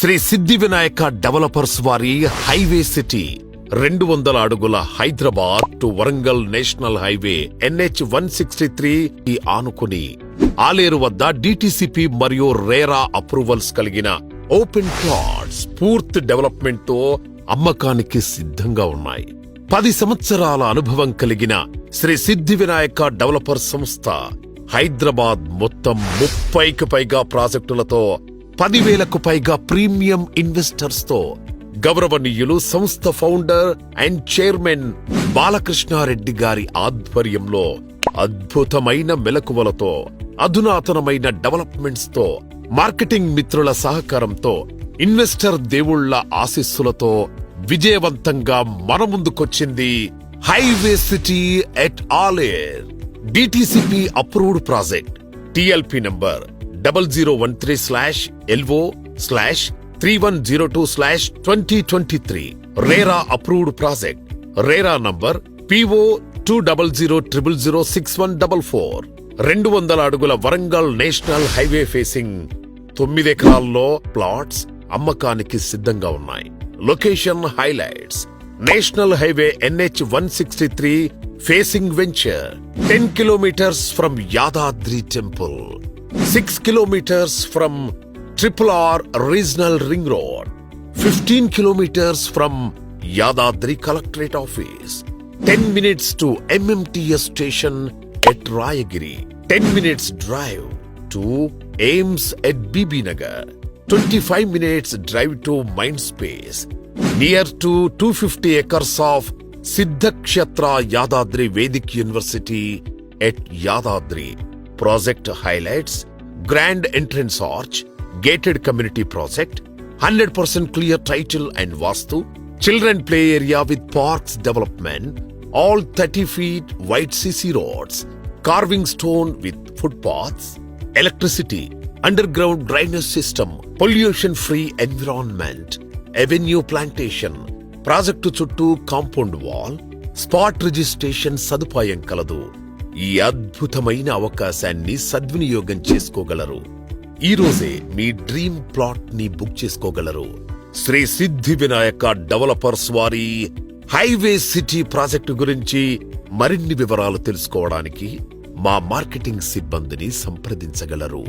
శ్రీ సిద్ధి Vinayaka developers వారి highway city 200 అడుగుల Hyderabad to Warangal national highway NH 163 ఆనుకుని ఆలేరు వద్ద DTCP మరియు రేరా అప్రూవల్స్ కలిగిన ఓపెన్ ప్లాట్స్ పూర్తి డెవలప్మెంట్ తో అమ్మకానికి సిద్ధంగా ఉన్నాయి. 10 సంవత్సరాల అనుభవం కలిగిన శ్రీ సిద్ధి వినాయక డెవలపర్ సంస్థ హైదరాబాద్ మొత్తం 30కి పైగా ప్రాజెక్టులతో 10,000కు పైగా ప్రీమియం ఇన్వెస్టర్స్ తో గౌరవనీయులు సంస్థ ఫౌండర్ అండ్ చైర్మన్ బాలకృష్ణారెడ్డి గారి ఆధ్వర్యంలో అద్భుతమైన మెలకువలతో అధునాతనమైన డెవలప్మెంట్స్ తో మార్కెటింగ్ మిత్రుల సహకారంతో ఇన్వెస్టర్ దేవుళ్ల ఆశీస్సులతో విజయవంతంగా మన ముందుకొచ్చింది highway city at Aler. DTCP approved project TLP number 0013/LO/3102/2023. RERA approved project RERA number PO 200006144. 200 అడుగుల వరంగల్ నేషనల్ హైవే ఫేసింగ్ 9 ఎకరాల్లో ప్లాట్స్ అమ్మకానికి సిద్ధంగా ఉన్నాయి. Location highlights: national highway NH 163 facing venture, 10 kilometers from Yadadri Temple, 6 kilometers from RRR Regional Ring Road, 15 kilometers from Yadadri Collectorate Office, 10 minutes to MMTS station at Rayagiri, 10 minutes drive to AIMS at BB Nagar, 25 minutes drive to Mindspace, near to 250 acres of Siddhakshetra Yadadri Vedic University at Yadadri. Project highlights: grand entrance arch, gated community project, 100% clear title and vastu, children play area with parks development, all 30 feet wide CC roads, carving stone with footpaths, electricity, underground drainage system, pollution free environment, avenue plantation, project చుట్టూ compound wall, spot registration సదుపాయం కలదు. ఈ అద్భుతమైన అవకాశాన్ని సద్వినియోగం చేసుకోగలరు. ఈ రోజే మీ డ్రీమ్ ప్లాట్ ని బుక్ చేసుకోగలరు. శ్రీ సిద్ధి వినాయక డెవలపర్స్ వారి హైవే సిటీ ప్రాజెక్టు గురించి మరిన్ని వివరాలు తెలుసుకోవడానికి మా మార్కెటింగ్ సిబ్బందిని సంప్రదించగలరు.